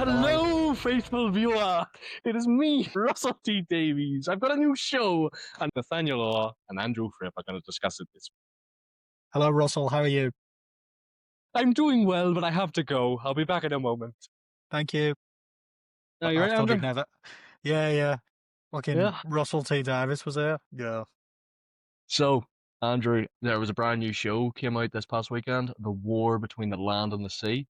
Hello. Hello, faithful viewer. It is me, Russell T. Davies. I've got a new show, and Nathaniel and Andrew Fripp are going to discuss it this week. Hello, Russell. How are you? I'm doing well, but I have to go. I'll be back in a moment. Thank you. Are you I right, thought Andrew? he'd never. Yeah. Fucking Yeah. Russell T. Davis was there. Yeah. So, Andrew, there was a brand new show came out this past weekend, The War Between the Land and the Sea,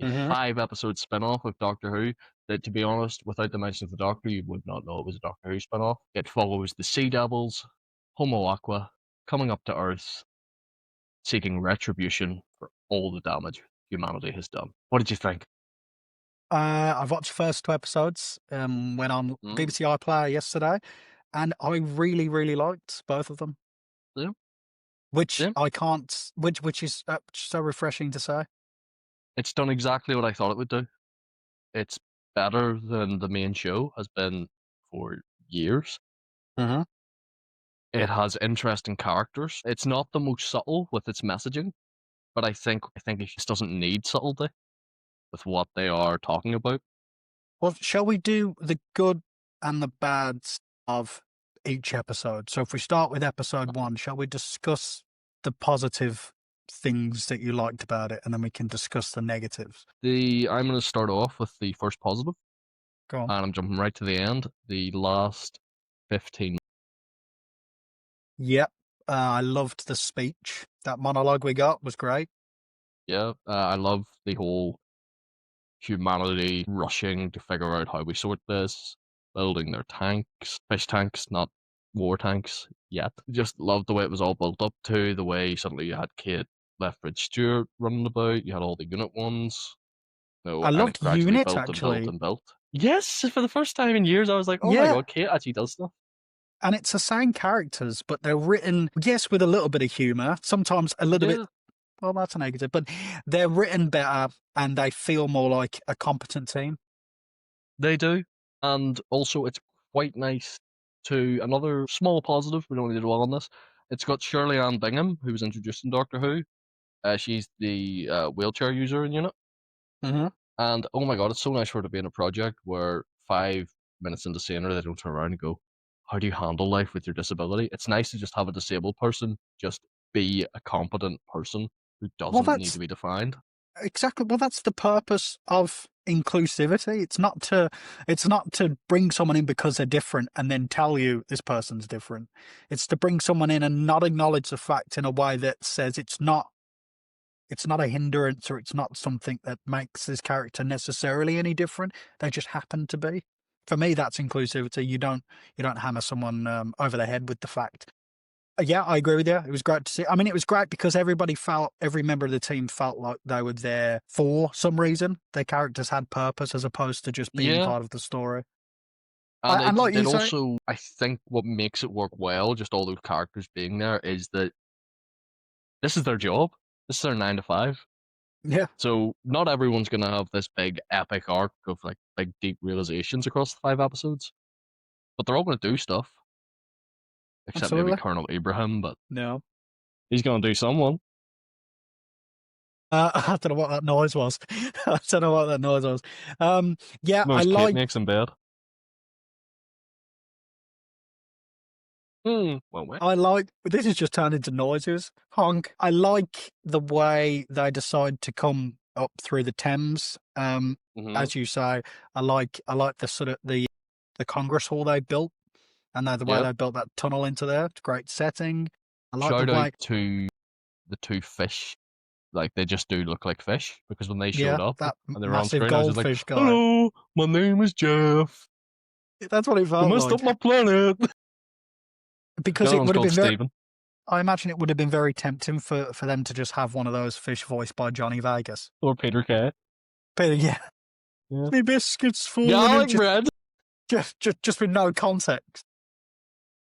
a Mm-hmm. 5-episode spin-off of Doctor Who that, to be honest, without the mention of the Doctor, you would not know it was a Doctor Who spin-off. It follows the Sea Devils, Homo Aqua, coming up to Earth, seeking retribution for all the damage humanity has done. What did you think? I've watched the first 2 episodes. Went on Mm, BBC iPlayer yesterday, and I really liked both of them. yeah, Which yeah. I can't. Which is so refreshing to say. It's done exactly what I thought it would do. It's better than the main show has been for years. Mm-hmm. It has interesting characters. It's not the most subtle with its messaging, but I think it just doesn't need subtlety with what they are talking about. Well, shall we do the good and the bads of each episode? So if we start with episode 1, shall we discuss the positive things that you liked about it, and then we can discuss the negatives? I'm going to start off with the first positive, Go on. and I'm jumping right to the end. The last 15. Yep. I loved the speech. That monologue we got was great. Yeah, I love the whole humanity rushing to figure out how we sort this, building their tanks, fish tanks, not war tanks yet. Just loved the way it was all built up to, the way suddenly you had Kate Lethbridge Stewart running about, you had all the unit ones, I and it loved gradually Unit, built and built actually. and built. Yes, for the first time in years, I was like, oh my Yeah. god, Kate actually does stuff. And it's the same characters, but they're written, yes, with a little bit of humour, sometimes a little bit. Yeah, Well, that's a negative, but they're written better and they feel more like a competent team. they do. And also, it's quite nice to another small positive. We don't need to dwell on this. It's got Shirley Ann Bingham, who was introduced in Doctor Who. She's the wheelchair user in unit. Mm-hmm. And oh my god, it's so nice for her to be in a project where 5 minutes into seeing her, they don't turn around and go, how do you handle life with your disability? It's nice to just have a disabled person just be a competent person who Well, doesn't need that's to be defined. exactly. Well, that's the purpose of inclusivity. It's not to bring someone in because they're different and then tell you this person's different. It's to bring someone in and not acknowledge the fact in a way that says it's not a hindrance, or it's not something that makes this character necessarily any different. They just happen to be. For me, that's inclusivity. You don't hammer someone over the head with the fact. Yeah, I agree with you. It was great to see. I mean, it was great because every member of the team felt like they were there for some reason. Their characters had purpose as opposed to just being Yeah. part of the story. And And like it you say, also, I think what makes it work well, just all those characters being there, is that this is their job. This is their 9 to 5. yeah, So not everyone's gonna have this big epic arc of like big deep realizations across the 5 episodes, but they're all gonna do stuff, except maybe absolutely. Colonel Abraham, but No. he's gonna do someone. I don't know what that noise was. I don't know what that noise was. Yeah, I Most Kate like makes in bed. Well, wait. this has just turned into noises. Honk. I like the way they decide to come up through the Thames. Mm-hmm. As you say, I like the sort of the Congress Hall they built, and the way Yeah. they built that tunnel into there. It's a great setting. I like the Shout out way, to the two fish. Like they just do look like fish because when they showed yeah, up that and they were on massive screen, I was just like, goldfish guy. "Hello, my name is Jeff. That's what it You felt messed like up my planet." because The other it one's would have called been very. Steven. I imagine it would have been very tempting for them to just have one of those fish voiced by Johnny Vegas. Or Peter Kay. But yeah, Yeah. me biscuits falling in Garlic bread. just with no context.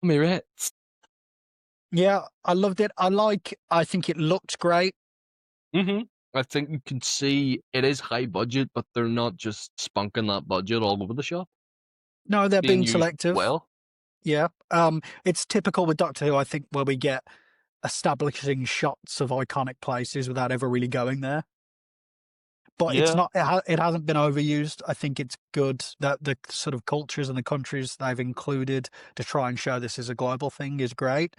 Me Ritz. Yeah, I loved it. I think it looked great. Mm-hmm. I think you can see it is high budget, but they're not just spunking that budget all over the shop. No, they're Being being used selective. well. Yeah. It's typical with Doctor Who, I think, where we get establishing shots of iconic places without ever really going there. but it's Yeah. not. It hasn't been overused. I think it's good that the sort of cultures and the countries they've included to try and show this is a global thing is great.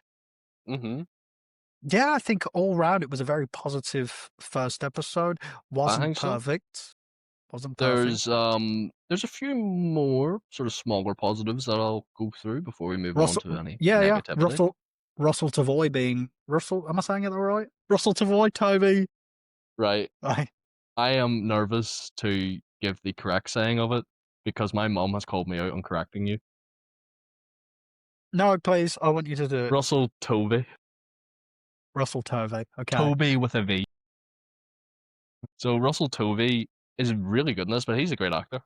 Hmm. Yeah, I think all round it was a very positive first episode. I Wasn't think so. perfect. Wasn't perfect. There's a few more sort of smaller positives that I'll go through before we move on Russell, to any yeah, yeah. negativity. Russell Tavoy being Russell. Am I saying it all right? Russell Tavoy, Toby. Right. I I am nervous to give the correct saying of it because my mom has called me out on correcting you. no, please. I want you to do it. Russell Tovey. Russell Tovey. Okay. Toby with a V. So Russell Tovey is really good in this, but he's a great actor.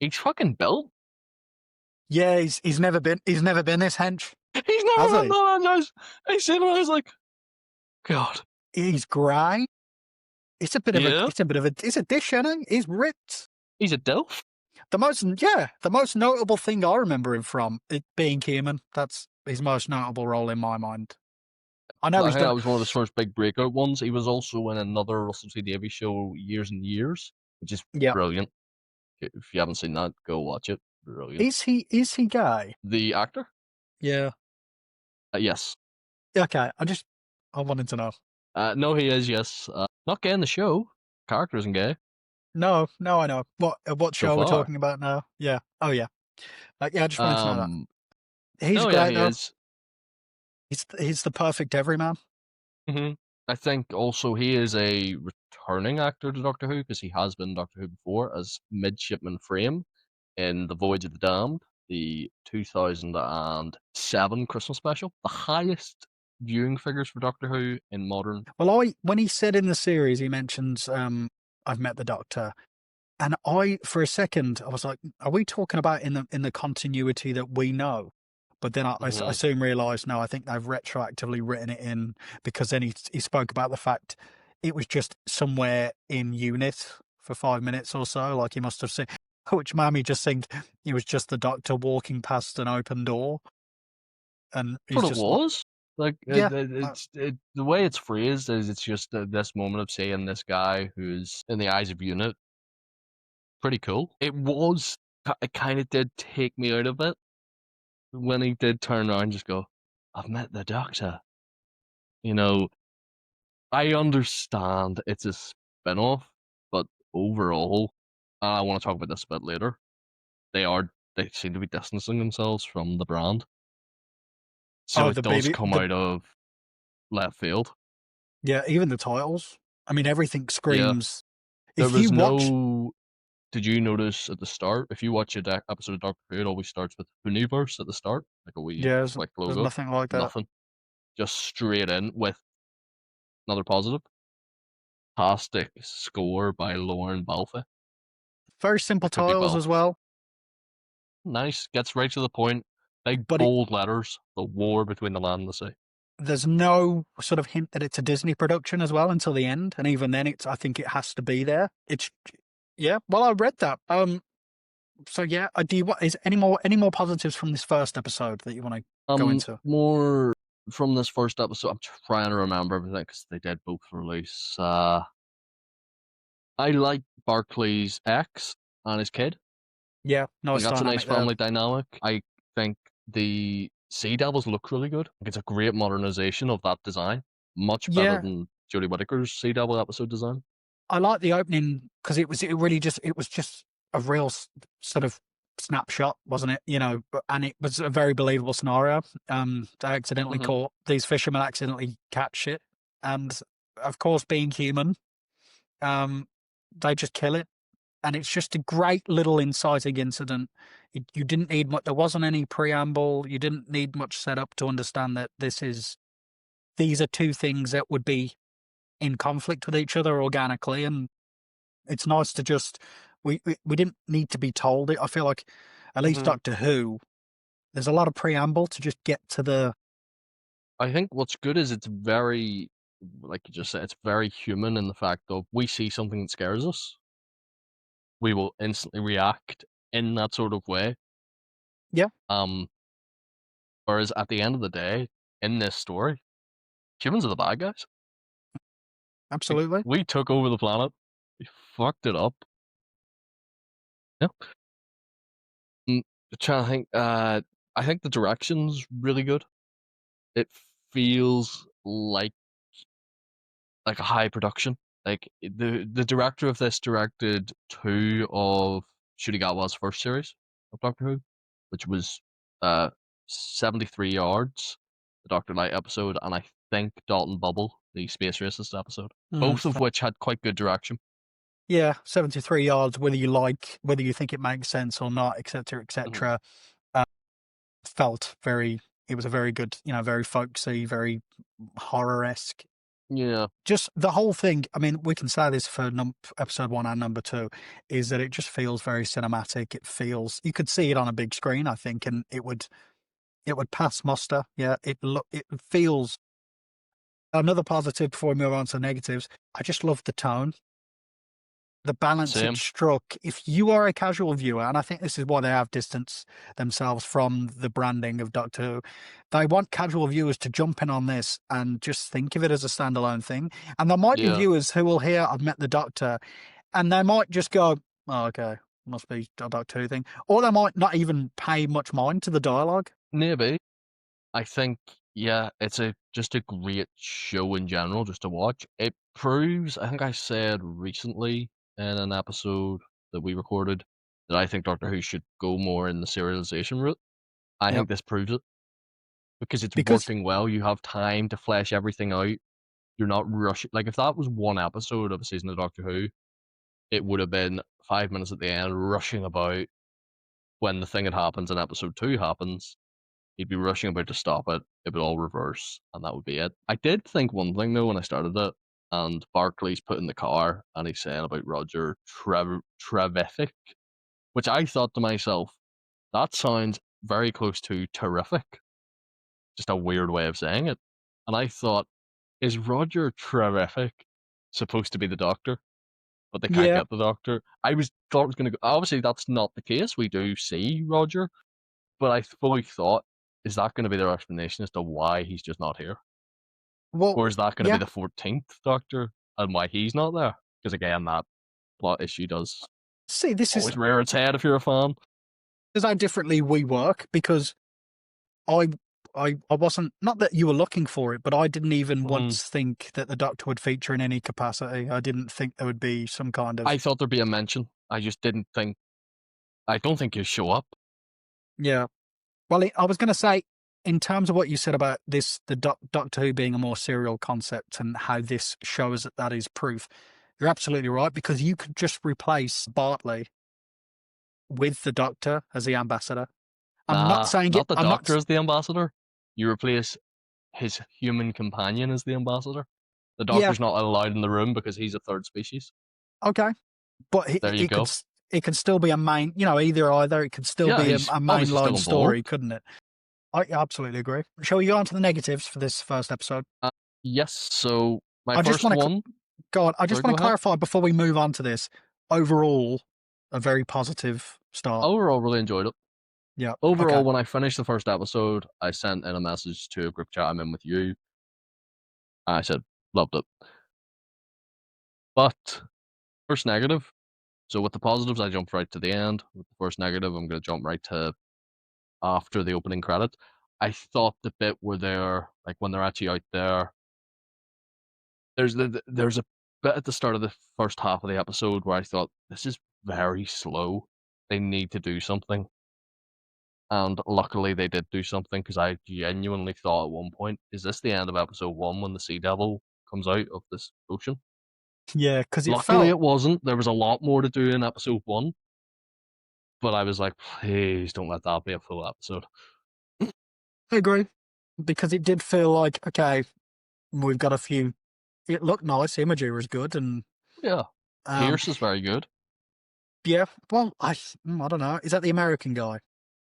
He's fucking built. Yeah, he's never been this hench, He's never has been he? that nice. I seen him, I was like, God. He's grey. It's a bit of a. Yeah. It's a bit of a. It's a dish, isn't he? He's ripped. He's a DILF. The most notable thing I remember him from it being Kierman. That's his most notable role in my mind. I know I he's think done. that was one of his first big breakout ones. He was also in another Russell T Davies show, Years and Years, which is Yeah. brilliant. If you haven't seen that, go watch it. Brilliant. Is he gay? The actor? Yeah. Yes. Okay. I wanted to know. No, he is, yes. Not gay in the show. Character isn't gay No, no, I know. What so show we're far. talking about now? Yeah. Oh yeah. Yeah, I just wanted to know that. Um, He's no, yeah, great he though. is. He's the perfect everyman. Hmm. I think also he is a returning actor to Doctor Who because he has been Doctor Who before as Midshipman Frame in The Voyage of the Damned, the 2007 Christmas special, the highest viewing figures for Doctor Who in modern. Well, when he said in the series, he mentions, I've met the Doctor, and for a second, I was like, are we talking about in the continuity that we know? But then I Hmm. soon realised, no, I think they've retroactively written it in because then he spoke about the fact it was just somewhere in unit for 5 minutes or so, like he must have seen, which made me just think it was just the Doctor walking past an open door, and That's he's what it just like, was. Like yeah, the way it's phrased is it's just this moment of seeing this guy who's in the eyes of unit pretty cool. It kind of did take me out of it when he did turn around and just go, I've met the Doctor. You know, I understand it's a spin-off, but overall, I want to talk about this a bit later. They seem to be distancing themselves from the brand. So oh, it the does baby, come out of left field. yeah, even the titles. I mean, everything Yeah. screams. There If you was watch, no. Did you notice at the start, if you watch episode of Doctor Who, it always starts with Universe at the start, like a wee yeah, click there's logo. nothing like that. Nothing. Just straight in with another positive. Fantastic score by Lauren Balfe. Very simple Or could be titles as Balfe. well, Nice, gets right to the point. Big but bold letters. The war between the land and the sea. there's no sort of hint that it's a Disney production as well until the end, and even then, I think it has to be there. It's yeah. Well, I read that. So yeah, do you want is any more positives from this first episode that you want to go into? More from this first episode. I'm trying to remember everything because they did both release. I like Barclay's ex and his kid. Yeah, I think nice that's a nice dynamic there. family dynamic. I think the Sea Devils look really good. Like it's a great modernization of that design. Much better Yeah, than Jodie Whittaker's Sea Devil episode design. I like the opening because it was just a real sort of snapshot, wasn't it? And it was a very believable scenario. They accidentally Hmm. caught these fishermen accidentally catch it, and of course, being human, um, they just kill it, and it's just a great little inciting incident. You didn't need much. There wasn't any preamble. You didn't need much setup to understand that these are two things that would be in conflict with each other organically, and it's nice to just we didn't need to be told it. I feel like at least Hmm. Doctor Who, there's a lot of preamble to just get to the I think what's good is it's very, like you just said, it's very human in the fact of we see something that scares us, we will instantly react in that sort of way. yeah, Um, Whereas at the end of the day, in this story, humans are the bad guys. Like, absolutely. we took over the planet. He fucked it up. Yeah. Mm, trying to think. I think the direction's really good. It feels like a high production. Like the director of this directed two of Shudigawa's first series of Doctor Who, which was uh 73 Yards, the Doctor Light episode, and I think Dalton Bubble, the Space Racist episode, Mm, both of which had quite good direction. yeah, 73 yards, whether you like, whether you think it makes sense or not, etc., Mhm. etc. Uh, felt very, it was a very good, very folksy, very horror esque. Yeah, Just the whole thing. I mean, we can say this for episode one and number two, is that it just feels very cinematic. It feels you could see it on a big screen, I think, and it would pass muster. Yeah, it feels another positive before we move on to the negatives. I just love the tone, the balance it same. struck. If you are a casual viewer, and I think this is why they have distanced themselves from the branding of Doctor Who, they want casual viewers to jump in on this and just think of it as a standalone thing. And there might be Yeah, viewers who will hear I've met the Doctor, and they might just go, "Oh, okay, must be a Doctor Who thing," or they might not even pay much mind to the dialogue. maybe. I think, yeah, it's a just a great show in general, just to watch. It proves, I think I said recently in an episode that we recorded that I think Doctor Who should go more in the serialization route. I Yeah, think this proves it because it's because working well. You have time to flesh everything out. You're not rushing. Like if that was one episode of a season of Doctor Who, it would have been 5 minutes at the end rushing about when the thing that happens in episode two happens. He'd be rushing about to stop it. It would all reverse, and that would be it. I did think one thing though when I started it, and Barclay's put in the car, and he's saying about Roger Trevific, which I thought to myself, that sounds very close to terrific. Just a weird way of saying it. And I thought, is Roger Trevific supposed to be the Doctor? But they can't yeah, get the Doctor. I was thought it was going to go. Obviously, that's not the case. We do see Roger, but I fully thought, is that going to be their explanation as to why he's just not here? well, Or is that going to be yeah. the 14th Doctor and why he's not there? Because again, that plot issue does See, this is always rear its head if you're a fan. how differently we work because I I wasn't, not that you were looking for it, but I didn't even Mm. once think that the Doctor would feature in any capacity. I didn't think there would be some kind I of, thought there'd be a mention. I just didn't think. I don't think he'll show up. yeah. Well, I was going to say, in terms of what you said about this, the Doctor Who being a more serial concept and how this shows that that is proof, you're absolutely right because you could just replace Bartley with the Doctor as the ambassador. I'm not Nah, saying it. not the I'm not. Doctor as the ambassador. You replace his human companion as the ambassador. The Yeah. Doctor's not allowed in the room because he's a third species. Okay. But There you it could go. it can still be a main, either it could still Yeah, be he's a obviously mainline still story, involved. couldn't it? I absolutely agree. Shall we go on to the negatives for this first episode? Uh, yes, so my I just first want to one. go on. I just Sorry, want go to ahead. clarify before we move on to this. Overall, a very positive start. Overall, really enjoyed it. Yeah. Okay. Overall, when I finished the first episode, I sent in a message to a group chat I'm in with you. I said, loved it. But first negative. So with the positives, I jumped right to the end. With the first negative, I'm going to jump right to after the opening credit. I thought the bit where they're like when they're actually out there. There's a bit at the start of the first half of the episode where I thought this is very slow. They need to do something. And luckily they did do something because I genuinely thought at one point, is this the end of episode one when the Sea Devil comes out of this ocean? Yeah, because it Luckily felt. it wasn't. There was a lot more to do in episode one, but I was like, please don't let that be a full episode. I agree because it did feel like okay, we've got a few. It looked nice. Imagery was good, and Yeah. um, Pierce is very good. yeah. Well, I don't know. Is that the American guy?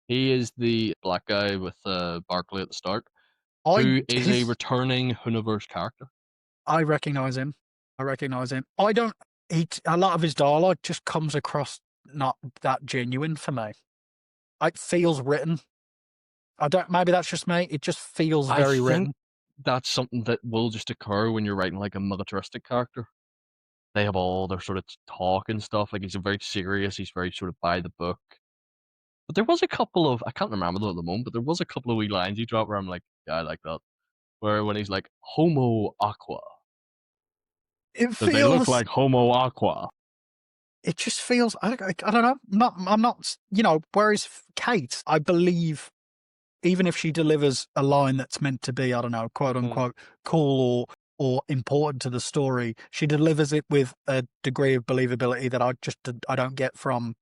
He is the black guy with Barkley at the start, I who is a his returning Universe character. I recognize him. I recognize him. I don't. A lot of his dialogue just comes across not that genuine for me. It feels written. I don't. Maybe that's just me. It just feels I very think written. that's something that will just occur when you're writing like a militaristic character. they have all their sort of talk and stuff. Like he's very serious. He's very sort of by the book. But there was a couple of I can't remember them at the moment, but there was a couple of wee lines he dropped where I'm like, yeah, I like that. Where when he's like Homo Aqua, It does they look feels, like Homo Aqua? it just feels, I don't know. I'm not, you know, whereas Kate, I believe, even if she delivers a line that's meant to be, I don't know, quote Mm. unquote, cool or important to the story, she delivers it with a degree of believability that I don't get from,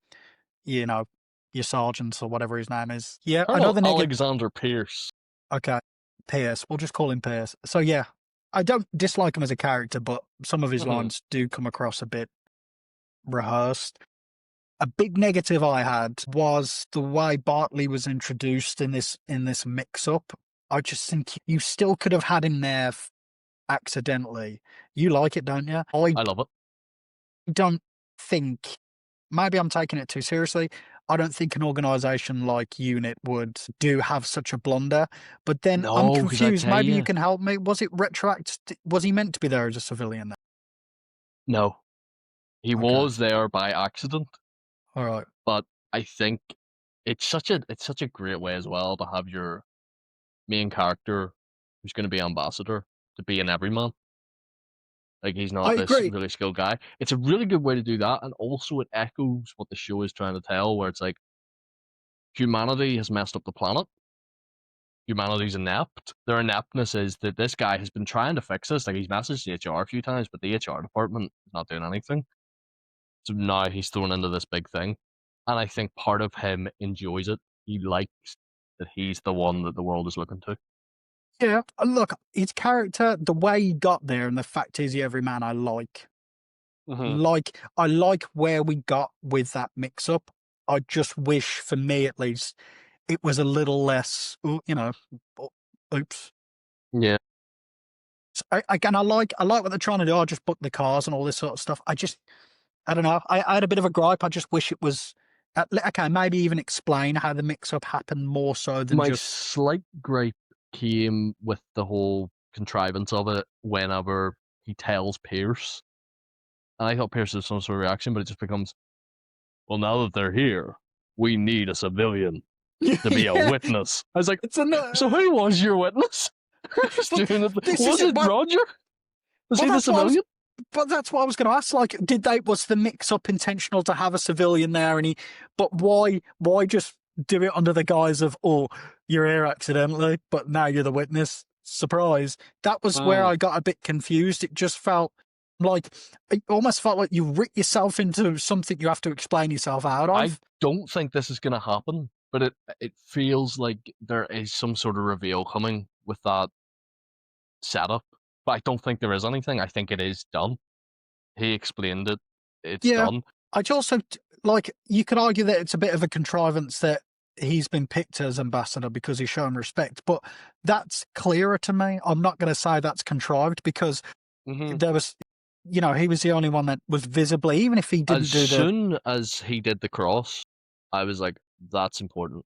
you know, your sergeants or whatever his name is. Yeah, I know Colonel the negative. Alexander Pierce. Okay, Pierce. We'll just call him Pierce. So yeah, I don't dislike him as a character, but some of his Hmm. lines do come across a bit rehearsed. A big negative I had was the way Bartley was introduced in this mix up. I just think you still could have had him there accidentally. You like it, don't you? I I love it. don't think, maybe I'm taking it too seriously. I don't think an organization like UNIT would do have such a blunder. But then I'm No, because I confused. tell Maybe you you, can help me. Was it retroactive? Was he meant to be there as a civilian then? no, he Okay. was there by accident. All right. But I think it's such a great way as well to have your main character who's going to be ambassador to be an everyman. Like he's I not this agree. really skilled guy. It's a really good way to do that, and also it echoes what the show is trying to tell, where it's like humanity has messed up the planet. Humanity's inept. Their ineptness is that this guy has been trying to fix this. Like he's messaged the HR a few times, but the HR department is not doing anything. So now he's thrown into this big thing. And I think part of him enjoys it. He likes that he's the one that the world is looking to. Yeah. Look, his character, the way he got there, and the fact is, every man I like. Hmm. I like where we got with that mix up. I just wish, for me at least, it was a little less, you know, oops. Yeah. So again, I like what they're trying to do. I just book the cars and all this sort of stuff. I don't know. I had a bit of a gripe. I just wish it was okay. Maybe even explain how the mix up happened more so than My just slight gripe came with the whole contrivance of it whenever he tells Pierce. And I thought Pierce had some sort of reaction, but it just becomes, well, now that they're here, we need a civilian to be a yeah. witness. I was like, It's a so who was your witness? Who's but doing it? this is Was it. it Roger? Was Well, he the that's what I was. civilian? But that's what I was going to ask. Like, was the mix up intentional to have a civilian there? But why just do it under the guise of, oh, you're here accidentally, but now you're the witness? Surprise. That was where Mm. I got a bit confused. It just felt like, it almost felt like you writ yourself into something you have to explain yourself out I of. don't think this is going to happen, but it feels like there is some sort of reveal coming with that setup. But I don't think there is anything. I think it is done. He explained it. It's Yeah. done. I'd also, like, you could argue that it's a bit of a contrivance that he's been picked as ambassador because he's shown respect, but that's clearer to me. I'm not going to say that's contrived because Hmm. there was, he was the only one that was visibly, even if he As didn't do the, soon as he did the cross, I was like, that's important.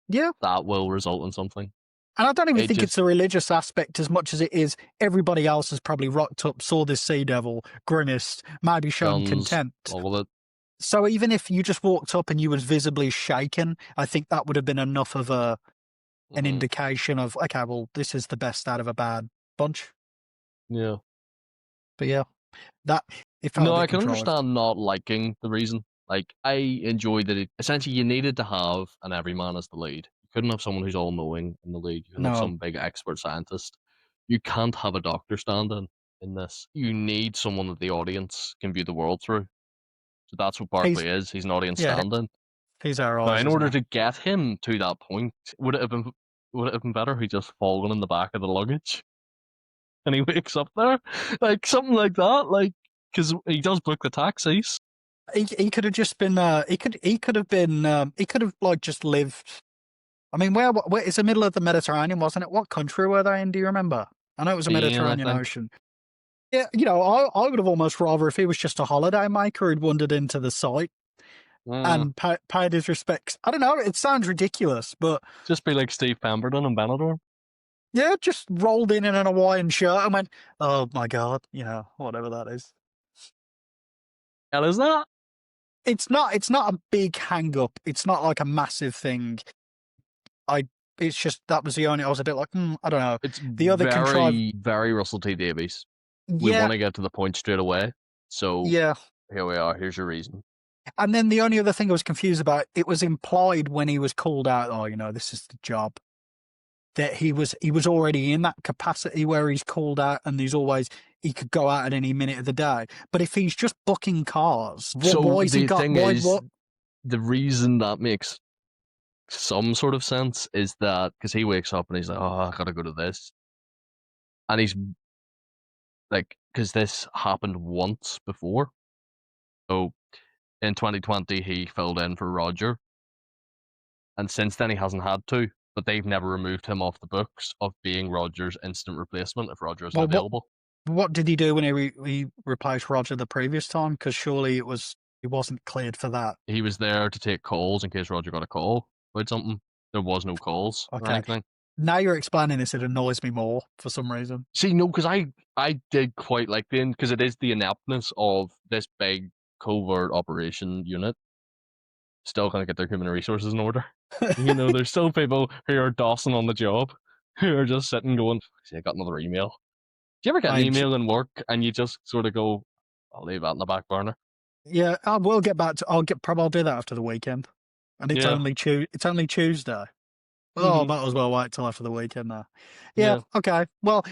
yeah. That will result in something. And I don't even It think it's just the religious aspect as much as it is everybody else has probably rocked up, saw this sea devil, grimaced, maybe shown guns, contempt. all of it. So even if you just walked up and you was visibly shaken, I think that would have been enough of an Hmm. indication of, okay, well, this is the best out of a bad bunch. Yeah. But yeah, that it felt a No, I bit can contrived. understand not liking the reason. Like, I enjoyed that essentially you needed to have an everyman as the lead. You couldn't have someone who's all knowing in the lead. You couldn't have No, some big expert scientist. You can't have a doctor stand in this. You need someone that the audience can view the world through. So that's what he's Barkley is. He's an audience yeah, stand in. he's our Now, eyes, in isn't order he? to get him to that point, would it have been better if he just fallen in the back of the luggage and he wakes up there? Like something like that. Like because he does book the taxis. He could have just been he could have like just lived. I mean, where it's the middle of the Mediterranean, wasn't it? What country were they in? Do you remember? I know it was a Spain, I Mediterranean think. Ocean. Yeah, I would have almost rather if he was just a holiday maker who'd wandered into the site Mm. and paid his respects. I don't know. It sounds ridiculous, but Just be like Steve Pemberton and Benidorm. yeah, just rolled in an Hawaiian shirt and went, "Oh my god," whatever that is. hell is that? It's not a big hang up. It's not like a massive thing. I it's just that was the only I was a bit like, I don't know. It's The other contrive very, very Russell T Davies. We yeah, want to get to the point straight away. So yeah. here we are. Here's your reason. And then the only other thing I was confused about, it was implied when he was called out, this is the job, that he was already in that capacity where he's called out and he could go out at any minute of the day. But if he's just booking cars, So why has he the got thing is, what the reason that makes some sort of sense is that because he wakes up and he's like, "Oh, I gotta go to this," and he's like, because this happened once before. So in 2020, he filled in for Roger, and since then he hasn't had to. But they've never removed him off the books of being Roger's instant replacement if Roger isn't well available. what did he do when he replaced Roger the previous time? Because surely he wasn't cleared for that. He was there to take calls in case Roger got a call about something. There was no calls or Okay. anything. Now you're explaining this, it annoys me more for some reason. See, no, because I did quite like the because it is the ineptness of this big covert operation unit still kind of get their human resources in order. There's still people who are dossing on the job, who are just sitting going, "See, I got another email." Do you ever get an I email in work and you just sort of go, "I'll leave that in the back burner"? Yeah, I will get back to. I'll do that after the weekend, and Yeah. it's only Tuesday. Oh, I Hmm. might as well wait till after the weekend now. Yeah, Yeah. okay. Well,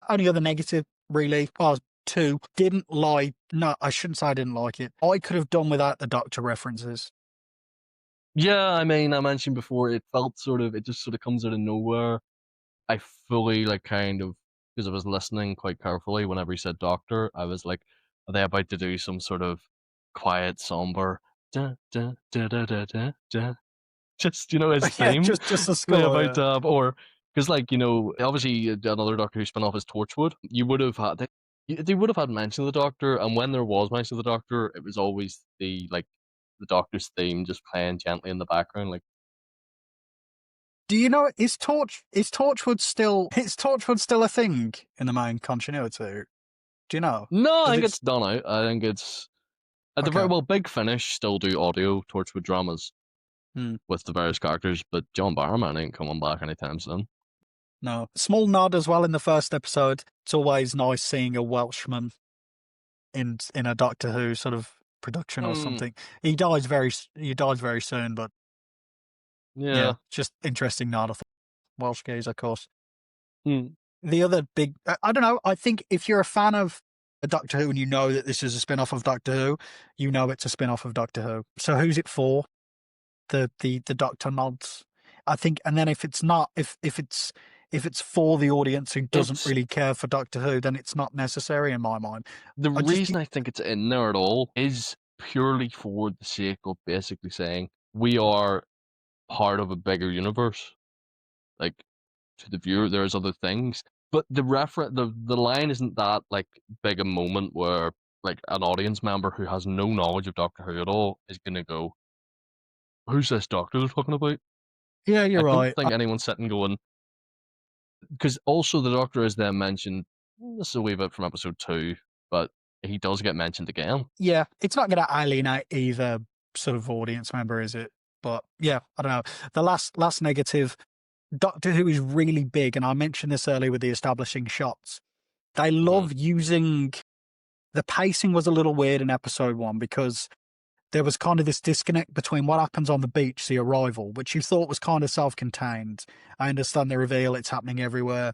only other negative really was two. Didn't lie. No, I shouldn't say I didn't like it. I could have done without the Doctor references. Yeah, I mean, I mentioned before, it just sort of comes out of nowhere. I fully, like, kind of, because I was listening quite carefully whenever he said doctor, I was like, are they about to do some sort of quiet, somber, da, da, da, da, da, da, da, just, his Yeah, theme? just a They score. about Yeah. to have, or, because, like, obviously another doctor who spun off is Torchwood. You would have had, they would have had mention of the doctor, and when there was mention of the doctor, it was always the doctor's theme just playing gently in the background, like, Do you know is Torchwood still a thing in the main continuity? Do you know? no, I Does think it? it's done out. I think it's at the very Okay. well, Big Finish still do audio Torchwood dramas Hmm. with the various characters, but John Barrowman ain't coming back anytime soon. No. Small nod as well in the first episode. It's always nice seeing a Welshman in a Doctor Who sort of production or Hmm. something. He dies very soon, but yeah, Yeah. just interesting nod. I thought Welsh geezer, of course. Hmm. The other big, I don't know. I think if you're a fan of a Doctor Who and you know that this is a spin off of Doctor Who, you know it's a spin off of Doctor Who. So who's it for? The Doctor nods. I think, and then if it's not, if it's for the audience who doesn't It's really care for Doctor Who, then it's not necessary in my mind. the I just reason I think it's in there at all is purely for the sake of basically saying we are part of a bigger universe. Like to the viewer, there's other things, but the line isn't that like big a moment where like an audience member who has no knowledge of Doctor Who at all is gonna go, "Who's this Doctor they're talking about?" yeah, I you're don't right. think anyone's sitting going because also the Doctor is then mentioned. This is a wee bit from episode 2, but he does get mentioned again. Yeah, it's not going to alienate either sort of audience member, is it? But yeah, I don't know. The last negative, Doctor Who is really big, and I mentioned this earlier with the establishing shots. They Hmm. love using the pacing was a little weird in episode 1 because there was kind of this disconnect between what happens on the beach, the arrival, which you thought was kind of self-contained. I understand the reveal; it's happening everywhere.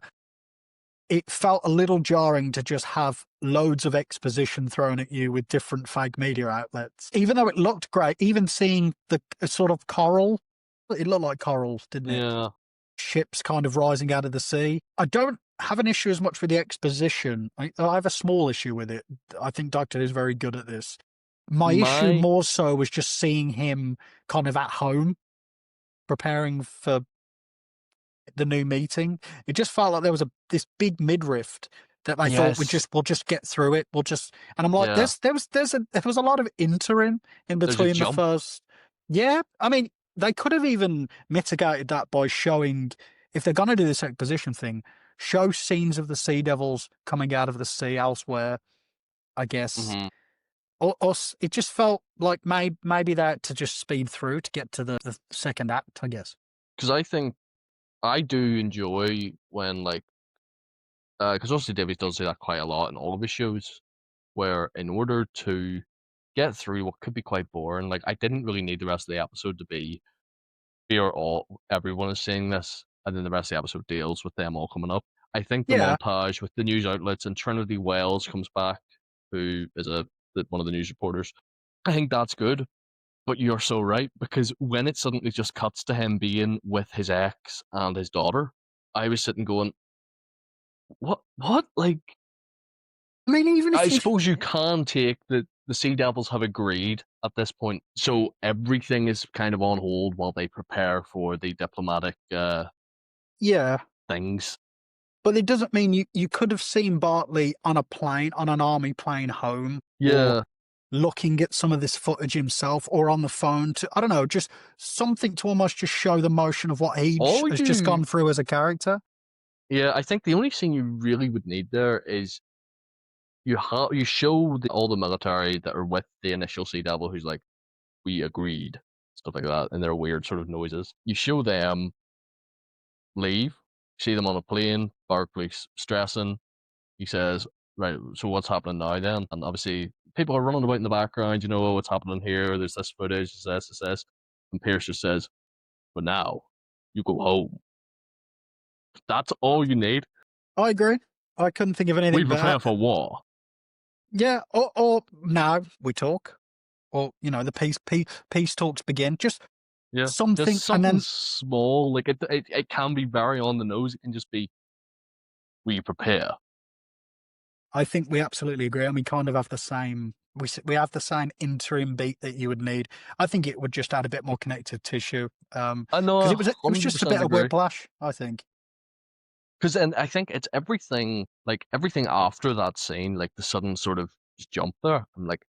It felt a little jarring to just have loads of exposition thrown at you with different fake media outlets. Even though it looked great, even seeing the sort of coral, it looked like corals, didn't it? Yeah, Ships kind of rising out of the sea. I don't have an issue as much with the exposition. I have a small issue with it. I think Doctor is very good at this. My issue my more so was just seeing him kind of at home preparing for the new meeting. It just felt like there was this big midriff that I thought yes, we'll just get through it. We'll just and I'm like, yeah. there was a lot of interim in There's a between the jump. first. Yeah, I mean, they could have even mitigated that by showing if they're gonna do this exposition thing, show scenes of the sea devils coming out of the sea elsewhere, I guess. Hmm. us. It just felt like maybe that to just speed through to get to the second act, I guess. Because I think I do enjoy when like because obviously Davies does do that quite a lot in all of his shows, where in order to get through what could be quite boring, like I didn't really need the rest of the episode to be here all everyone is saying this, and then the rest of the episode deals with them all coming up. I think the Yeah, montage with the news outlets and Trinity Wells comes back, who is one of the news reporters. I think that's good, but you're so right because when it suddenly just cuts to him being with his ex and his daughter, I was sitting going, "What? What? Like, I mean, even I if suppose you can take the Sea Devils have agreed at this point, so everything is kind of on hold while they prepare for the diplomatic yeah, things. but it doesn't mean you could have seen Bartley on a plane, on an army plane home, or Yeah, looking at some of this footage himself, or on the phone to, I don't know, just something to almost just show the motion of what he all has just you. gone through as a character. Yeah, I think the only thing you really would need there is you show all the military that are with the initial Sea Devil, who's like, we agreed, stuff like that, and their weird sort of noises. You show them leave, see them on a plane. Barclay's stressing. He says, "Right, so what's happening now then?" And obviously, people are running about in the background. You know, "Oh, what's happening here? There's this footage. There's this, this." And Pierce just says, "But now, you go home." That's all you need. I agree. I couldn't think of We anything better. prepare for war. Yeah, or now we talk, or the peace talks begin. Just Yeah, just something, and something then small. Like it can be very on the nose. It can just be, we prepare. I think we absolutely agree, and we kind of have the same. We have the same interim beat that you would need. I think it would just add a bit more connective tissue, I know, because a it was hundred just a percent bit of agree. whiplash. I think. Because and I think it's everything, like everything after that scene, like the sudden sort of just jump there. I'm like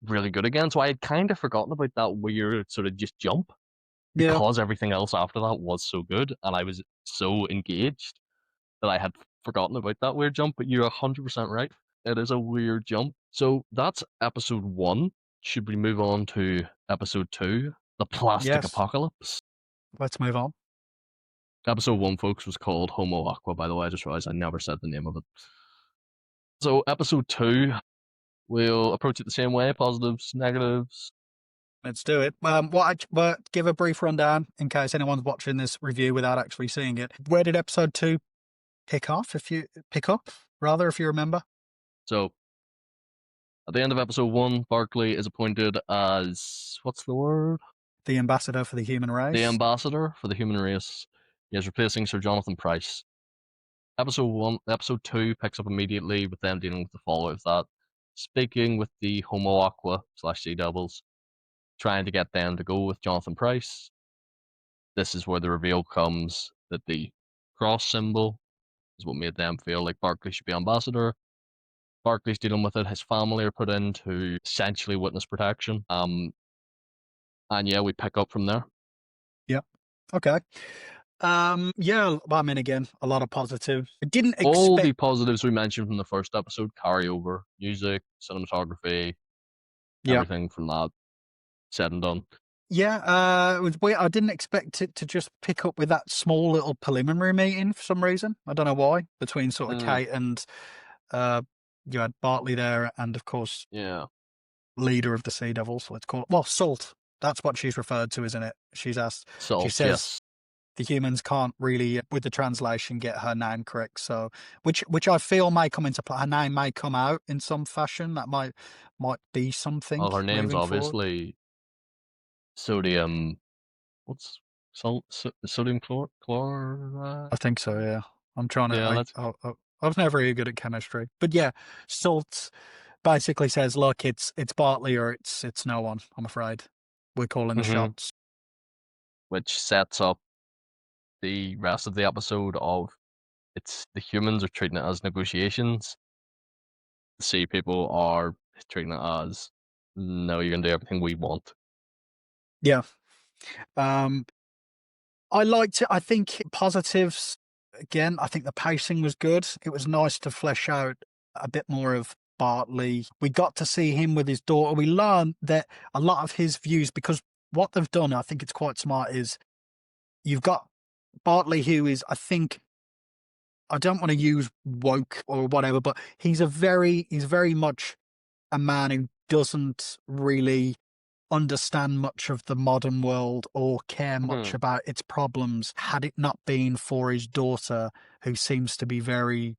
really good again. So I had kind of forgotten about that weird sort of just jump Yeah, because everything else after that was so good, and I was so engaged that I had forgotten about that weird jump. But you're 100% right. It is a weird jump. So that's episode one. Should we move on to episode two? The Plastic yes. Apocalypse. Let's move on. Episode one, folks, was called Homo Aqua, by the way. I just realized I never said the name of it. So, episode two, we'll approach it the same way, positives, negatives. Let's do it. But give a brief rundown in case anyone's watching this review without actually seeing it. Where did episode two pick up, rather, if you remember? So, at the end of episode one, Barclay is appointed as what's the word? The ambassador for the human The race. ambassador for the human race. He is replacing Sir Jonathan Price. Episode two picks up immediately with them dealing with the fallout of that, speaking with the Homo Aqua slash Sea Devils, trying to get them to go with Jonathan Price. This is where the reveal comes that the cross symbol is what made them feel like Barclay should be ambassador. Barclay's dealing with it. His family are put in to essentially witness protection. And yeah, we pick up from there. Yep. Okay. Yeah, I mean, again, a lot of positive. I didn't All expect. the positives we mentioned from the first episode carry over: music, cinematography, Yeah. everything from that said and done. Yeah, it was weird. I didn't expect it to just pick up with that small little preliminary meeting for some reason. I don't know why, between sort of Mm, Kate and uh you had Bartley there, and of course, yeah, leader of the Sea Devils, let's call it. Well, Salt. That's what she's referred to, isn't it? She salt, says yes, the humans can't really, with the translation, get her name correct. So, which I feel may come into play. Her name may come out in some fashion. That might be something well, her name's moving forward. obviously sodium. What's sodium chloride? I think so. Yeah, I'm trying to. Yeah, that's I was never really good at chemistry, but yeah, Salt basically says, "Look, it's Bartley or it's no one. I'm afraid we're calling the hmm shots." which sets up the rest of the episode of it's the humans are treating it as negotiations. The sea people are treating it as no, you're gonna do everything we want. Yeah. Um, I liked it. I think positives again. I think the pacing was good. It was nice to flesh out a bit more of Bartley. We got to see him with his daughter. We learned that a lot of his views, because what they've done, I think it's quite smart, is you've got Bartley, who is, I think, I don't want to use woke or whatever, but he's very much a man who doesn't really understand much of the modern world or care much Mhm. about its problems, had it not been for his daughter, who seems to be very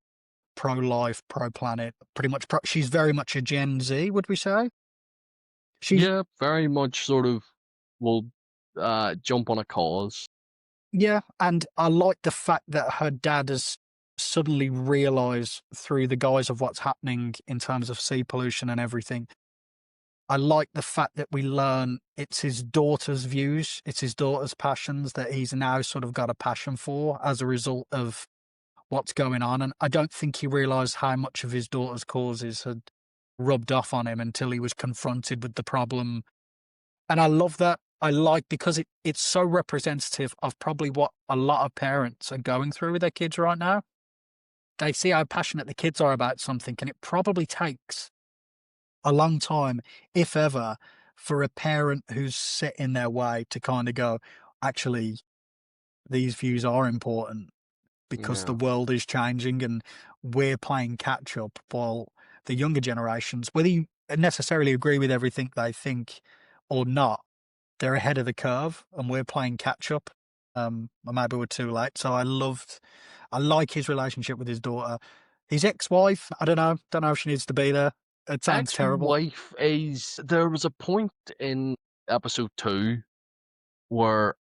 pro-life, pro-planet, pretty much she's very much a Gen Z, would we say? She's Yeah, very much sort of will jump on a cause. Yeah, and I like the fact that her dad has suddenly realised, through the guise of what's happening in terms of sea pollution and everything. I like the fact that we learn it's his daughter's views, it's his daughter's passions that he's now sort of got a passion for as a result of what's going on. And I don't think he realised how much of his daughter's causes had rubbed off on him until he was confronted with the problem. And I love that. I like, because it's so representative of probably what a lot of parents are going through with their kids right now. They see how passionate the kids are about something, and it probably takes a long time, if ever, for a parent who's set in their way to kind of go, actually, these views are important because the Yeah. world is changing and we're playing catch up, while the younger generations, whether you necessarily agree with everything they think or not, they're ahead of the curve and we're playing catch up. Or maybe we're too late. So I like his relationship with his daughter. His ex-wife, I don't know if she needs to be there. It sounds terrible. Ex-wife is there was a point in episode 2 where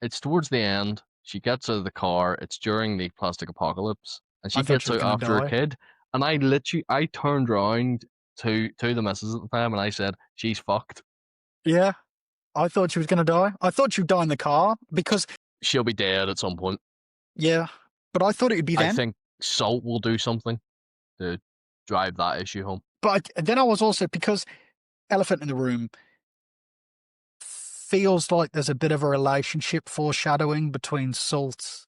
it's towards the end. She gets out of the car. It's during the plastic apocalypse, and I she thought she gets was out going to after her die. kid. And I turned around to the missus at the time, and I said, "She's fucked. Yeah, I thought she was going to die. I thought she'd die in the car because, She'll be dead at some point." yeah, but I thought it would be I then. think Salt will do something to drive that issue home. But then I was also, because elephant in the room feels like there's a bit of a relationship foreshadowing between Salt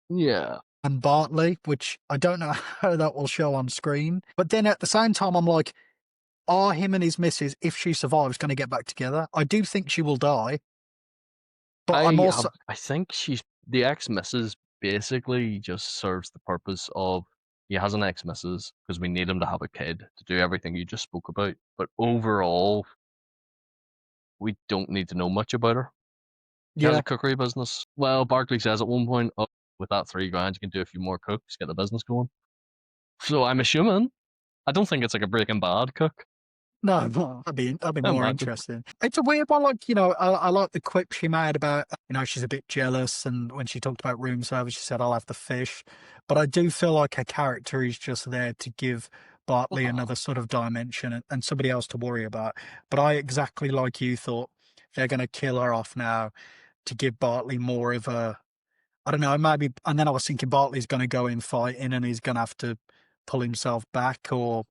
Yeah, and Bartley, which I don't know how that will show on screen. But then at the same time, I'm like, are him and his missus, if she survives, going to get back together? I do think she will die, but I'm also, I think she's the ex missus basically just serves the purpose of he has an ex missus because we need him to have a kid to do everything you just spoke about. But overall, we don't need to know much about her. She has yeah, a cookery business. Well, Barkley says at one point, oh, with that 3 grand, you can do a few more cooks, get the business going. So I'm assuming, I don't think it's like a Breaking Bad cook. no, that'd be more Imagine. interesting. It's a weird one. Like, I like the quip she made about, she's a bit jealous. And when she talked about room service, she said, I'll have the fish. But I do feel like her character is just there to give Bartley Uh-huh. another sort of dimension, and somebody else to worry about. But I, exactly like you, thought they're going to kill her off now to give Bartley more of a, I don't know, maybe. And then I was thinking Bartley's going to go in fighting and he's going to have to pull himself back, or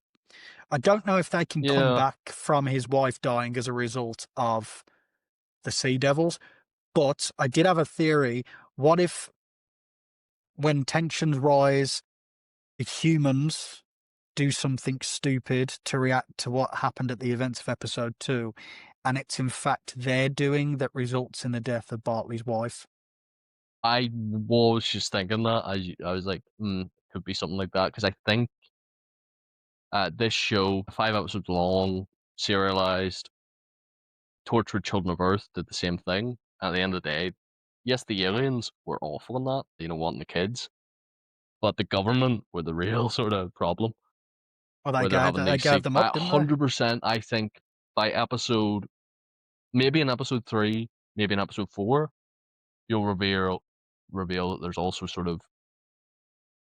I don't know if they can come Yeah, back from his wife dying as a result of the Sea Devils. But I did have a theory. What if, when tensions rise, the humans do something stupid to react to what happened at the events of episode 2, and it's in fact their doing that results in the death of Bartley's wife? I was just thinking that. I was like, could be something like that because I think this show, 5 episodes long, serialized, tortured children of Earth did the same thing. At the end of the day, yes, the aliens were awful in that, wanting the kids, but the government were the real sort of problem Well, where they're having they these gave secret. them up, didn't they? 100%, I think by episode, maybe in episode 3, maybe in episode 4, you'll reveal that there's also sort of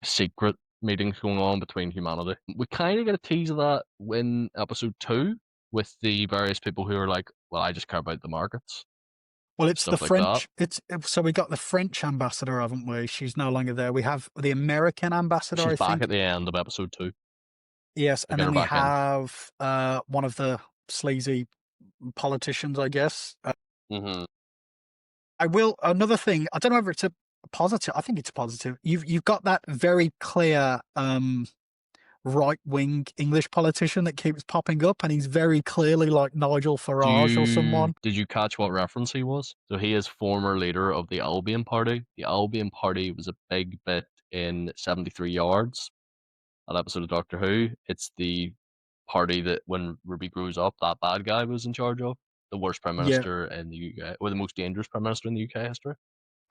secret meetings going on between humanity. We kind of get a tease of that in episode 2 with the various people who are like, well, I just care about the markets, Well, it's the stuff like that. French. So we got the French ambassador, haven't we? She's no longer there. We have the American ambassador, She's I back think. at the end of episode 2. Yes, They and get then her we back in. have one of the sleazy politicians, I guess. Hmm. I will another thing. I don't know whether it's a positive. I think it's positive. You've got that very clear right-wing English politician that keeps popping up, and he's very clearly like Nigel Farage or someone. Did you catch what reference he was? So he is former leader of the Albion Party. The Albion Party was a big bit in 73 Yards, that episode of Doctor Who. It's the party that when Ruby grows up, that bad guy was in charge of. The worst prime Yeah, minister in the UK, or the most dangerous prime minister in the UK history.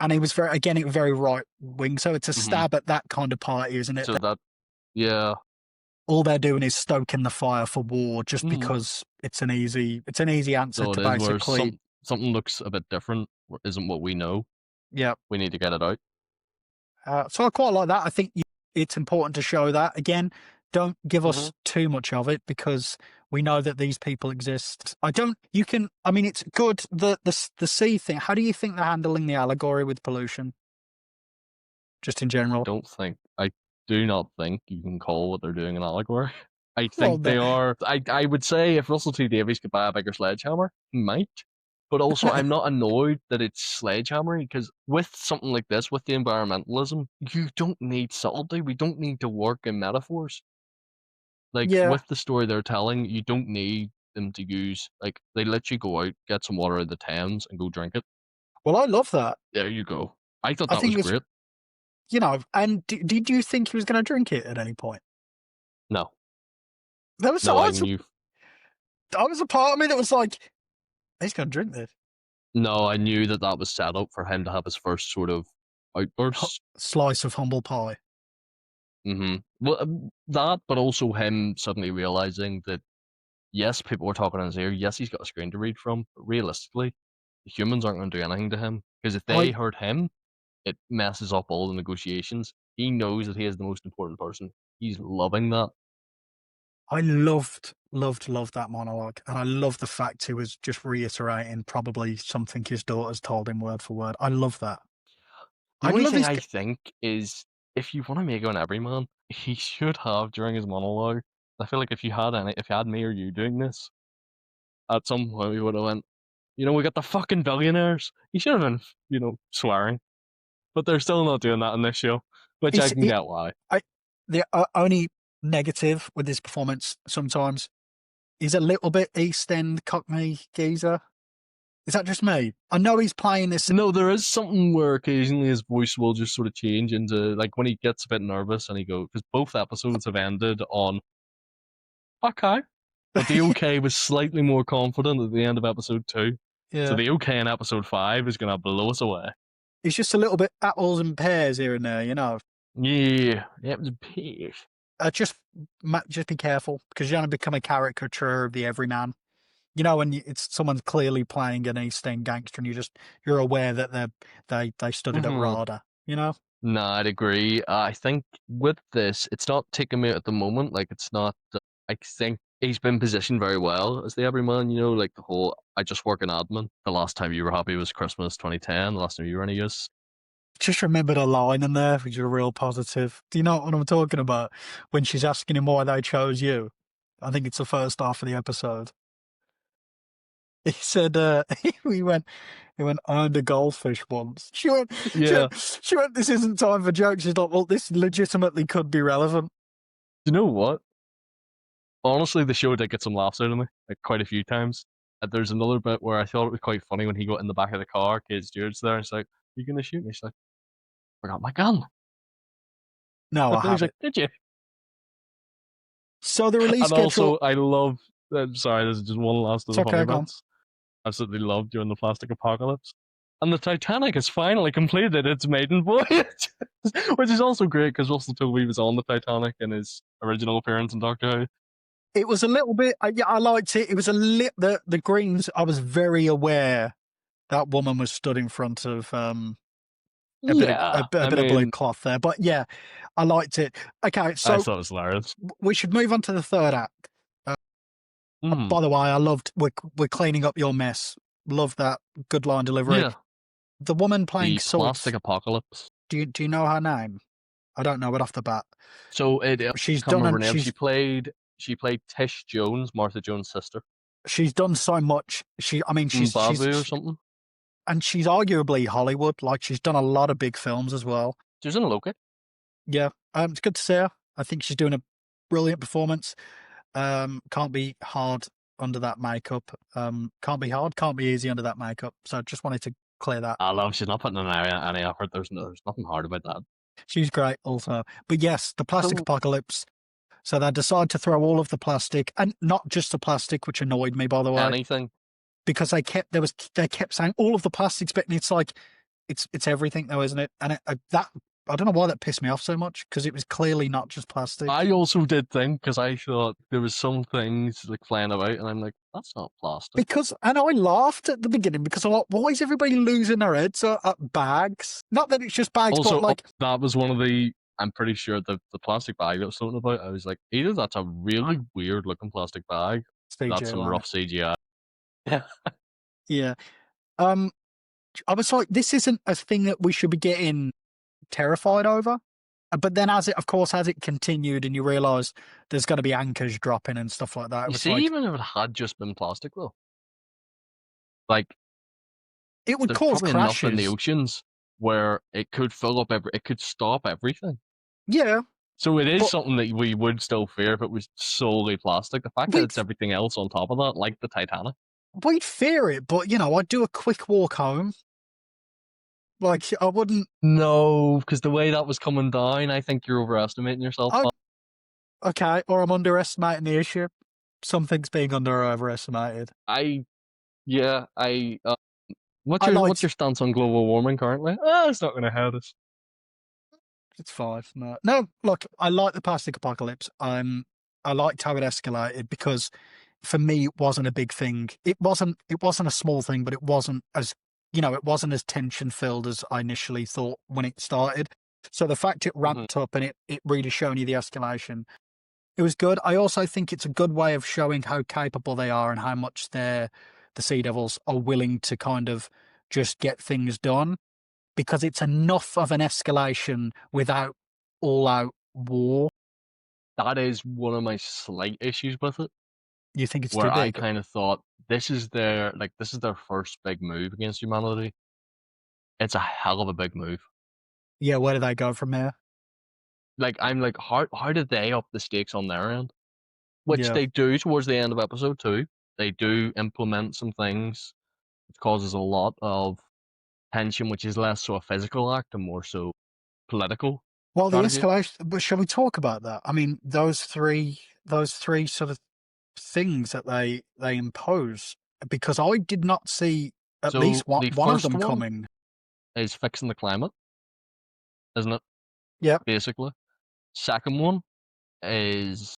and he was very again it was very right-wing, so it's a Hmm. stab at that kind of party, isn't it? So that, yeah. All they're doing is stoking the fire for war just Hmm. because it's an easy answer So it to is where basically, something looks a bit different, or isn't what we know. yeah. We need to get it out. So I quite like that. I think it's important to show that. Again, don't give Hmm. us too much of it because we know that these people exist. I don't. You can. I mean, it's good. The sea thing. How do you think they're handling the allegory with pollution, just in general? I do not think you can call what they're doing an allegory. I Well, think they are. I would say if Russell T Davies could buy a bigger sledgehammer, he might. But also, I'm not annoyed that it's sledgehammering because with something like this, with the environmentalism, you don't need subtlety. We don't need to work in metaphors. Like yeah. with the story they're telling, you don't need them to use like they let you go out, get some water in the Thames, and go drink it. Well, I love that. There you go. I thought I that think was it's great. And did you think he was going to drink it at any point? No, There was, I no, I was, knew. I was a part of me that was like, he's going to drink this. No, I knew that that was set up for him to have his first sort of outburst. Slice of humble pie. Hmm. Well, that, but also him suddenly realizing that yes, people were talking in his ear. Yes, he's got a screen to read from. But realistically, the humans aren't going to do anything to him because if they I hurt him, it messes up all the negotiations. He knows that he is the most important person. He's loving that. I loved that monologue, and I love the fact he was just reiterating probably something his daughters told him word for word. I love that. The I only love thing his. I think is if you want to make an everyman, he should have during his monologue. I feel like if you had me or you doing this, at some point we would have went, we got the fucking billionaires. He should have been, swearing. But they're still not doing that in this show, which I It's can it. get why. I the only negative with his performance sometimes is a little bit East End Cockney geezer. Is that just me? I know he's playing this. No, there is something where occasionally his voice will just sort of change into like when he gets a bit nervous and he goes, because both episodes have ended on okay. But the OK was slightly more confident at the end of episode 2. So Yeah, the OK in episode 5 is going to blow us away. he's just a little bit apples and pears here and there. Yeah, it was peace. Just be careful because you're going to become a caricature of the everyman. When it's someone's clearly playing an East End gangster, and you're aware that they studied at Mm-hmm. RADA. Nah, I'd agree. I think with this, it's not taking me at the moment. Like, it's not. I think he's been positioned very well as the everyman. Like the whole I just work in admin. The last time you were happy was Christmas 2010. The last time you were any use. Just remembered a line in there, which is a real positive. Do you know what I'm talking about? When she's asking him why they chose you. I think it's the first half of the episode. He said, he went, I owned a goldfish once. She went, she Yeah. went, she went, this isn't time for jokes. She's like, well, this legitimately could be relevant. You know what? Honestly, the show did get some laughs out of me, like quite a few times. And there's another bit where I thought it was quite funny when he got in the back of the car. Kate Stewart's there, and he's like, "You gonna shoot me?" She's like, "Forgot my gun." No, I And he's have like, it. "Did you?" So the release And schedule, also, I love. Sorry, this is just one last of it's the funny okay, go on. bits. Absolutely loved during the plastic apocalypse. And the Titanic has finally completed its maiden voyage, which is also great because Russell Tovey was on the Titanic in his original appearance in Doctor Who. It was a little bit, yeah, I liked it. It was the greens. I was very aware that woman was stood in front of Yeah, a I bit of blue mean, cloth there, but yeah, I liked it. Okay, I so thought it was hilarious. we should move on to the third act. Mm, By the way, I loved we're cleaning up your mess. Love that good line delivery. yeah, The woman playing the plastic swords. apocalypse. Do you know her name? I don't know it off the bat. So I She's can't done remember and her name. She played Tish Jones, Martha Jones' sister, she's done so much. I mean, Babu or something. and she's arguably Hollywood. Like she's done a lot of big films as well. She was in Loki. Yeah, it's good to see her. I think she's doing a brilliant performance. Can't be hard under that makeup. Can't be hard, can't be easy under that makeup. So just wanted to clear that. I love she's not putting in any effort. There's nothing hard about that. She's great also. But yes, the plastic So apocalypse. So they decide to throw all of the plastic, and not just the plastic, which annoyed me, by the way, anything. because they kept saying all of the plastics, but it's like it's everything though, isn't it? And that I don't know why that pissed me off so much because it was clearly not just plastic. I also did think because I thought there was some things like flying about, and I'm like, that's not plastic. Because and I laughed at the beginning because I'm like, why is everybody losing their heads at bags? Not that it's just bags, but Also, like that was one of the. I'm pretty sure the plastic bag that was floating about. I was like, either that's a really weird looking plastic bag, that's CG, some wasn't rough it? CGI. Yeah. Yeah. Um, I was like, this isn't a thing that we should be getting terrified over. But then, of course, as it continued, and you realise there's going to be anchors dropping and stuff like that, it You was see, like even if it had just been plastic though, like it would there's cause probably enough in the crashes. oceans where it could fill up it could stop everything. Yeah, So it is but something that we would still fear if it was solely plastic. The fact that we'd it's everything else on top of that, like the Titanic. we'd fear it. But I'd do a quick walk home. Like I wouldn't. No, because the way that was coming down, I think you're overestimating yourself. I Okay, or I'm underestimating the issue. Something's being under or overestimated. I yeah, I I what's liked your stance on global warming currently? Oh, it's not gonna hurt us. It's five. No, no. Look, I like the plastic apocalypse. I liked how it escalated because, for me, it wasn't a big thing. It wasn't. It wasn't a small thing, but it wasn't as it wasn't as tension filled as I initially thought when it started. So the fact it Hmm. ramped up and it really showing you the escalation, it was good. I also think it's a good way of showing how capable they are and how much the Sea Devils are willing to kind of just get things done because it's enough of an escalation without all out war. That is one of my slight issues with it, You think it's too where I big? kind of thought this is their first big move against humanity. It's a hell of a big move. Yeah, where do they go from here? Like I'm like, how did they up the stakes on their end? Which Yeah. they do towards the end of episode 2. They do implement some things which causes a lot of tension, which is less so a physical act and more so political Well, the strategy. escalation, but shall we talk about that? I mean, those three sort of things that they impose, because I did not see at least So one the one of first them one coming. is fixing the climate, isn't it? Yeah. Basically. Second one is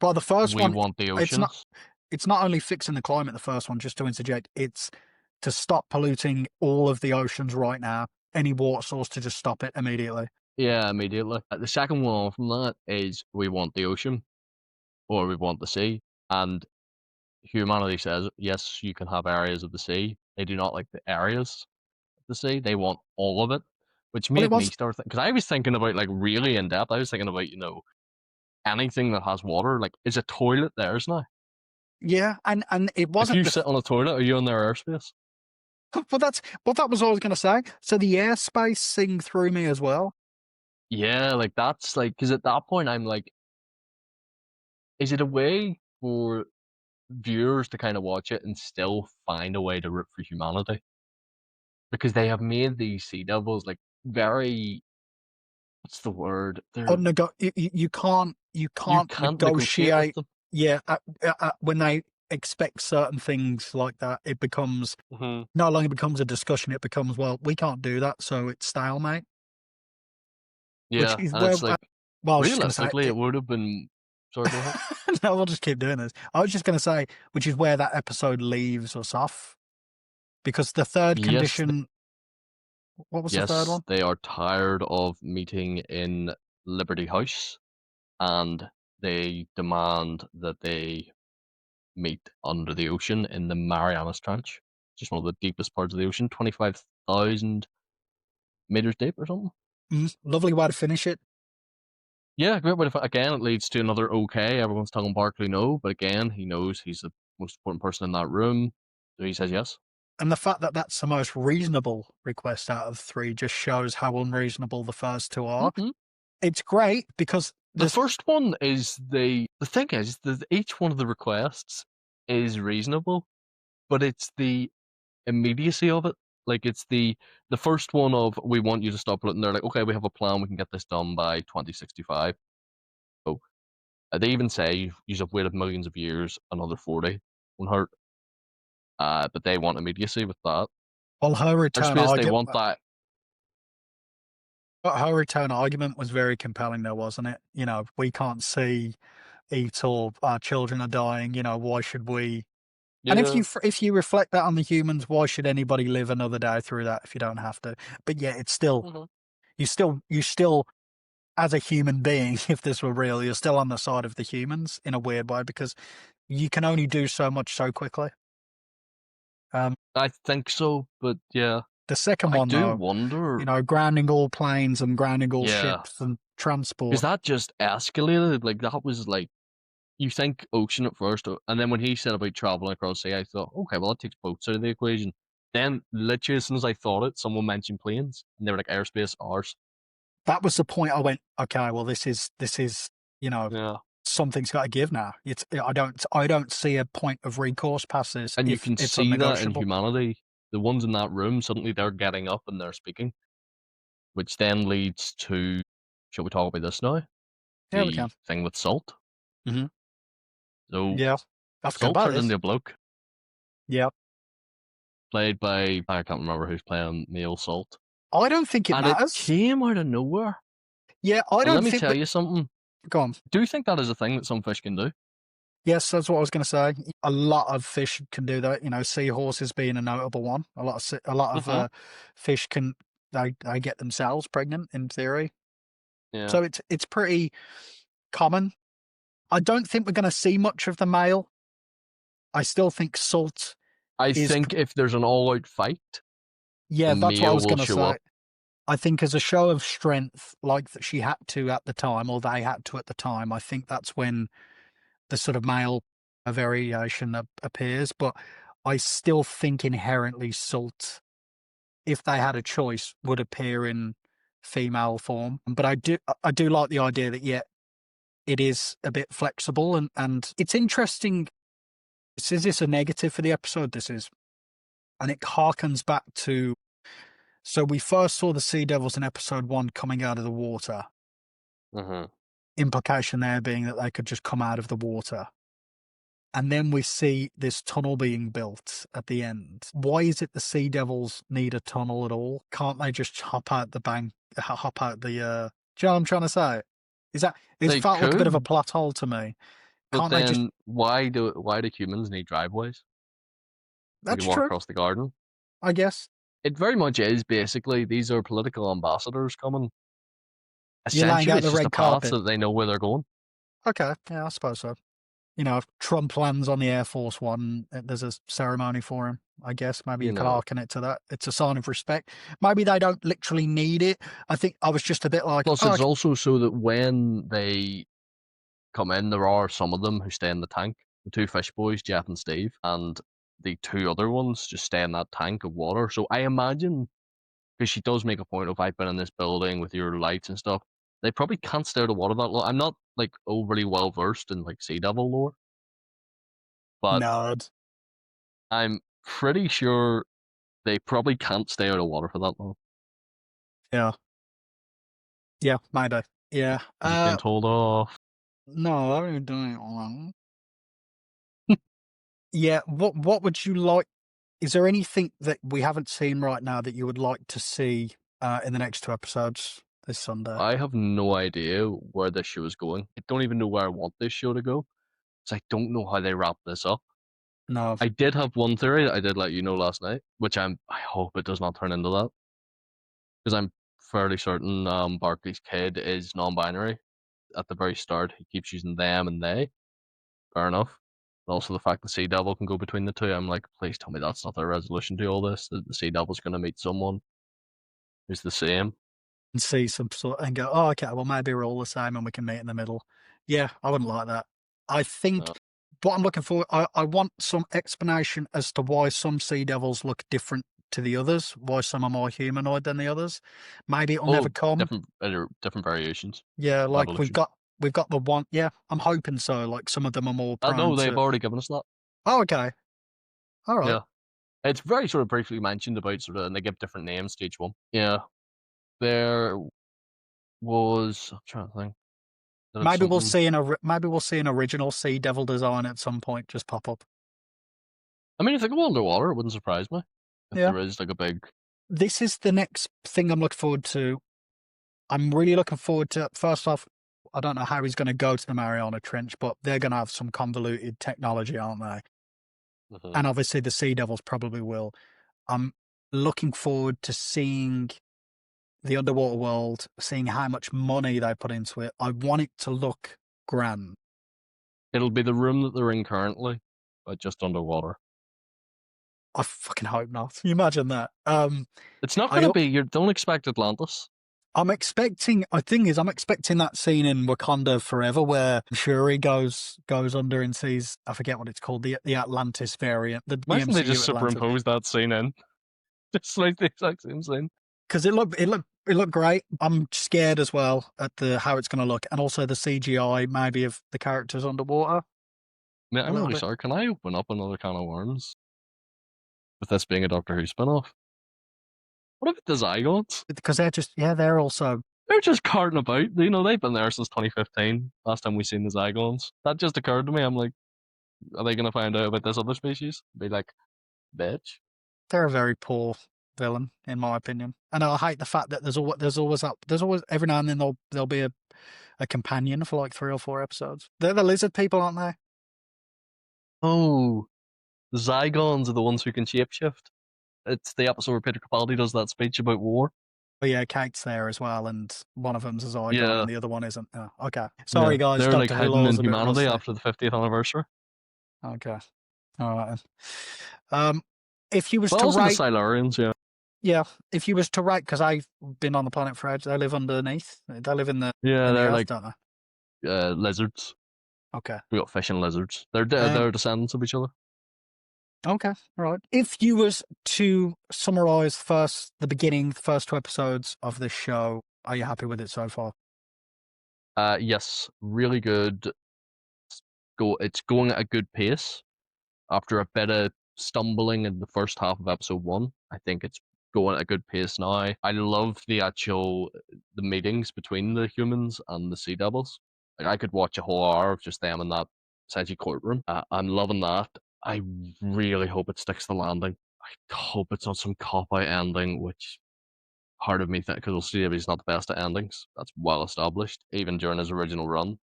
But the first we one, want the it's not oceans. it's not only fixing the climate, the first one, just to interject, it's to stop polluting all of the oceans right now. Any water source to just stop it immediately. Yeah, immediately. The second one on from that is we want the ocean or we want the sea. And humanity says, yes, you can have areas of the sea. They do not like the areas of the sea. They want all of it, which Well, it made me was, start thinking, because I was thinking about like really in depth. I was thinking about, anything that has water. Like, is a toilet theirs now? yeah, and it If wasn't you the. sit on a toilet, are you in their airspace? That was what I was going to say. So the airspace thing threw me as well. Yeah, like that's like, because at that point, I'm like, is it a way for viewers to kind of watch it and still find a way to root for humanity? Because they have made these sea devils like very, what's the word? You You can't can't negotiate with negotiate. them. Yeah, when they expect certain things like that, it becomes Hmm. no longer becomes a discussion. It becomes, well, we can't do that, so it's stalemate. Which Yeah, is and where it's like well, I was just going to say realistically, it would have been. Sorry, go ahead. no, we'll just keep doing this. I was just going to say, which is where that episode leaves us off, because the third Yes, condition. What was the third yes, one? they are tired of meeting in Liberty House, and they demand that they meet under the ocean in the Marianas Trench, just one of the deepest parts of the ocean, 25,000 meters deep or something. Lovely way to finish it. Yeah, great way to. Again, it leads to another okay. Everyone's telling Barkley no, but again, he knows he's the most important person in that room, so he says yes. And the fact that that's the most reasonable request out of three just shows how unreasonable the first two are. Hmm. It's great because The This first one is the thing is that each one of the requests is reasonable, but it's the immediacy of it. Like it's the first one of we want you to stop polluting. They're like, okay, we have a plan. We can get this done by 2065. So they even say you have waited millions of years, another 40 won't hurt. But they want immediacy with that. well, Airspace, they want that. her return argument was very compelling, though, wasn't it? You know, we can't see, eat, or our children are dying. You know, why should we? And Yeah. if you reflect that on the humans, why should anybody live another day through that if you don't have to? But yeah, it's still Mhm. you still as a human being, if this were real, you're still on the side of the humans in a weird way because you can only do so much so quickly. Um, I think so, but yeah, the second I one, do though, wonder. you know, grounding all planes and grounding all Yeah, ships and because transport. that just escalated. Like that was like you think ocean at first, and then when he said about traveling across sea, I thought, okay, well that takes boats out of the equation. Then literally as soon as I thought it, someone mentioned planes, and they were like airspace ours. That was the point I went, okay, well, you know, Yeah, something's got to give now. I don't see a point of recourse past this and you if can it's see that in unnegotiable. humanity. The ones in that room suddenly they're getting up and they're speaking, which then leads to, shall we talk about this now? Yeah, we The can. thing with Salt. Hmm. So Yeah, I forgot Salt about turned this. into a bloke, Yeah, played by I can't remember who's playing male Salt, I don't think it and it matters. came out of nowhere. Yeah, I And let don't me think tell that. you something. Go on. Do you think that is a thing that some fish can do? Yes, that's what I was going to say. A lot of fish can do that. You know, seahorses being a notable one. A lot of Hmm. fish can they get themselves pregnant in theory. Yeah. So it's pretty common. I don't think we're going to see much of the male. I still think salt I is. think if there's an all-out fight, the Yeah, that's what I male was will going to show say. up. I think as a show of strength, like that she had to at the time, or they had to at the time, I think that's when the sort of male variation appears. But I still think inherently Salt, if they had a choice, would appear in female form. But I do like the idea that yeah, it is a bit flexible and it's interesting. Is this a negative for the episode? This is, and it harkens back to. So we first saw the sea devils in episode 1 coming out of the water. Hmm. Implication there being that they could just come out of the water. And then we see this tunnel being built at the end. Why is it the sea devils need a tunnel at all? Can't they just hop out the bank, hop out the, do you know what I'm trying to say? It They felt like a bit of a could, plot hole to me. but Can't they just, then why do humans need driveways? We that's can walk true, across the garden. I guess. It very much is basically these are political ambassadors coming. You're laying Essentially, out it's the just a red path so carpet. that they know where they're going. Okay, yeah, I suppose so. You know, if Trump lands on the Air Force One, there's a ceremony for him. I guess maybe You you could know. hearken it to that. It's a sign of respect. Maybe they don't literally need it. I think I was just a bit like, Plus, oh, it's also so that when they come in, there are some of them who stay in the tank. The two fish boys, Jeff and Steve, and the two other ones just stay in that tank of water. So I imagine, because she does make a point of I've been in this building with your lights and stuff, they probably can't stay out of water that long. I'm not like overly well versed in like sea devil lore, but nerd. I'm pretty sure they probably can't stay out of water for that long. Yeah, yeah, maybe. Yeah. They're just being told off. No, I haven't even done it wrong. Yeah. What would you like? Is there anything that we haven't seen right now that you would like to see in the next 2 episodes this Sunday? I have no idea where this show is going. I don't even know where I want this show to go. So I don't know how they wrap this up. No. I did have one theory that I did let you know last night, which I hope it does not turn into that. Because I'm fairly certain Barkley's kid is non-binary. At the very start, he keeps using them and they. Fair enough. But also the fact the Sea Devil can go between the two, I'm like, please tell me that's not the resolution to all this. That the Sea Devil's going to meet someone who's the same. And see some sort and go, oh, okay, well, maybe we're all the same and we can meet in the middle. Yeah, I wouldn't like that. I think No. what I'm looking for, I want some explanation as to why some sea devils look different to the others, why some are more humanoid than the others. Maybe it'll never Oh, come. different variations Yeah, of like we've evolution. got we've got the one. Yeah, I'm hoping so. Like some of them are more prone No, they've to. already given us that. Oh, okay. All right. Yeah. It's very sort of briefly mentioned about sort of, and they give different names to each one. Yeah. There was, I'm trying to think. That it's Maybe we'll something. see maybe we'll see an original Sea Devil design at some point just pop up. I mean, if they go underwater, it wouldn't surprise me if Yeah. there is like a big. This is the next thing I'm looking forward to. I'm really looking forward to. First off, I don't know how he's going to go to the Mariana Trench, but they're going to have some convoluted technology, aren't they? Mhm. And obviously the Sea Devils probably will. I'm looking forward to seeing the underwater world, seeing how much money they put into it. I want it to look grand. It'll be the room that they're in currently, but just underwater. I fucking hope not. Can you imagine that? It's not going I to be. You don't expect Atlantis. I'm expecting. I think is I'm expecting that scene in Wakanda Forever where Shuri goes under and sees. I forget what it's called. The Atlantis variant. The Imagine they just MCU Atlantis. superimpose that scene in, just like the exact same scene. Because it looked great. I'm scared as well at the how it's going to look, and also the CGI maybe of the characters underwater I mean, a I'm little really bit sorry. Can I open up another can of worms with this being a Doctor Who spin-off? What about the Zygons? because they're just they're also They're just carting about. You know, they've been there since 2015. Last time we seen the Zygons. That just occurred to me. I'm like, are they going to find out about this other species? Be like, bitch. they're a very poor villain in my opinion, and I hate the fact that there's always every now and then there'll be a companion for like 3 or 4 episodes. They're the lizard people, aren't they? Oh, the Zygons are the ones who can shapeshift. It's the episode where Peter Capaldi does that speech about war. But yeah, Kate's there as well, and one of them's a Zygon, Yeah, and the other one isn't. Oh, okay, yeah. sorry guys, They're like Doctor Who hidden in laws a bit humanity rusty. after the 50th anniversary. Okay, all right. Um, if you was But to also the rate, Silurians, yeah. yeah, if you was to rate, because I've been on the planet for ages, they live underneath. They live in the Yeah, in the they're earth, like don't they? lizards. Okay. We got fish and lizards. Um. They're descendants of each other. Okay. All right. If you was to summarize the beginning, the first 2 episodes of this show, are you happy with it so far? Yes, really good. It's going at a good pace. After a bit of stumbling in the first half of episode 1, I think it's going at a good pace now. I love the meetings between the humans and the Sea Devils. Like I could watch a whole hour of just them in that essentially courtroom. I'm loving that. I really hope it sticks the landing. I hope it's not some cop out ending, which part of me thinks because Sea Devils not the best at endings. That's well established. Even during his original run,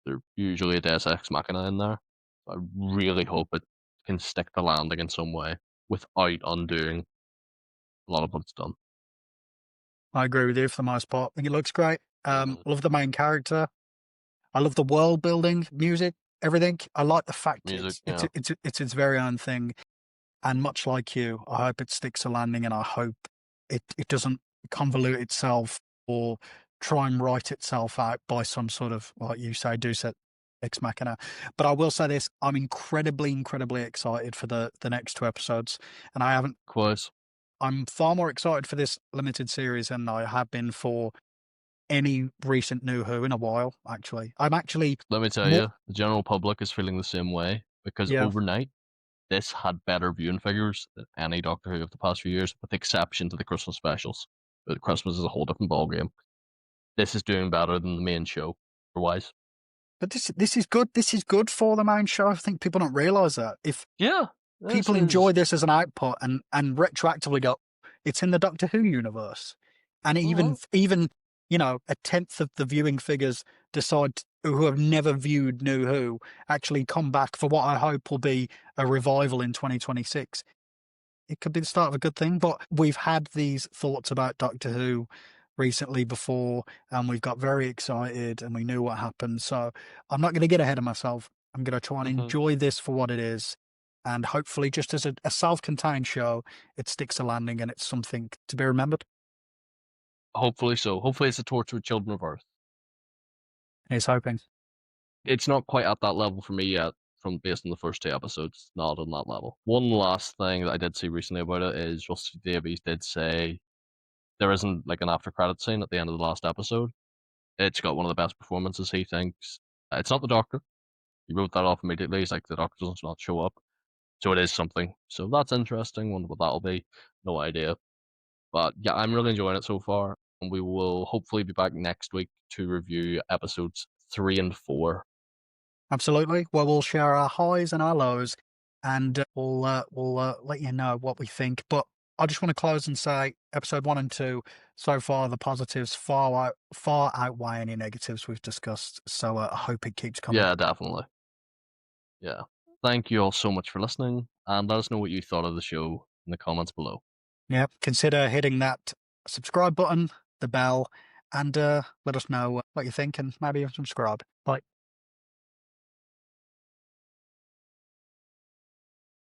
there's usually a Deus Ex Machina in there. I really hope it can stick the landing in some way without undoing a lot of what it's done. I agree with you for the most part. I think it looks great. Mhm. Love the main character. I love the world building, music, everything. I like the fact Music, it's yeah. it's its very own thing. And much like you, I hope it sticks a landing, and I hope it doesn't convolute itself or try and write itself out by some sort of, like you say, do set ex machina. But I will say this: I'm incredibly, incredibly excited for the next 2 episodes, and I haven't. Quite. I'm far more excited for this limited series than I have been for any recent New Who in a while. Actually, I'm actually Let me tell more. you, the general public is feeling the same way because Yeah, overnight this had better viewing figures than any Doctor Who of the past few years, with the exception to the Christmas specials. But Christmas is a whole different ballgame. This is doing better than the main show, otherwise. but this is good. This is good for the main show. I think people don't realize that if Yeah, this people enjoy is. this as an output and retroactively go, it's in the Doctor Who universe, and Mhm. even a tenth of the viewing figures decide who have never viewed New Who actually come back for what I hope will be a revival in 2026. It could be the start of a good thing. But we've had these thoughts about Doctor Who recently before, and we've got very excited and we knew what happened. So I'm not going to get ahead of myself. I'm going to try and Mhm. enjoy this for what it is. And hopefully, just as a self contained show, it sticks a landing and it's something to be remembered. Hopefully so. Hopefully it's a torture with Children of Earth. Here's hoping. It's not quite at that level for me yet, from based on the first 2 episodes. Not on that level. One last thing that I did see recently about it is Rusty Davies did say there isn't like an after credit scene at the end of the last episode. It's got one of the best performances, he thinks. It's not the Doctor. He wrote that off immediately. He's like, the Doctor does not show up. So it is something. So that's interesting. Wonder what that'll be. No idea. But yeah, I'm really enjoying it so far. And we will hopefully be back next week to review episodes 3 and 4. Absolutely. Well, we'll share our highs and our lows, and we'll let you know what we think. But I just want to close and say, episode 1 and 2, so far the positives far outweigh any negatives we've discussed. So I hope it keeps coming. Yeah, definitely. Yeah. Thank you all so much for listening, and let us know what you thought of the show in the comments below. Yeah, consider hitting that subscribe button, the bell, and let us know what you think, and maybe even subscribe. Bye.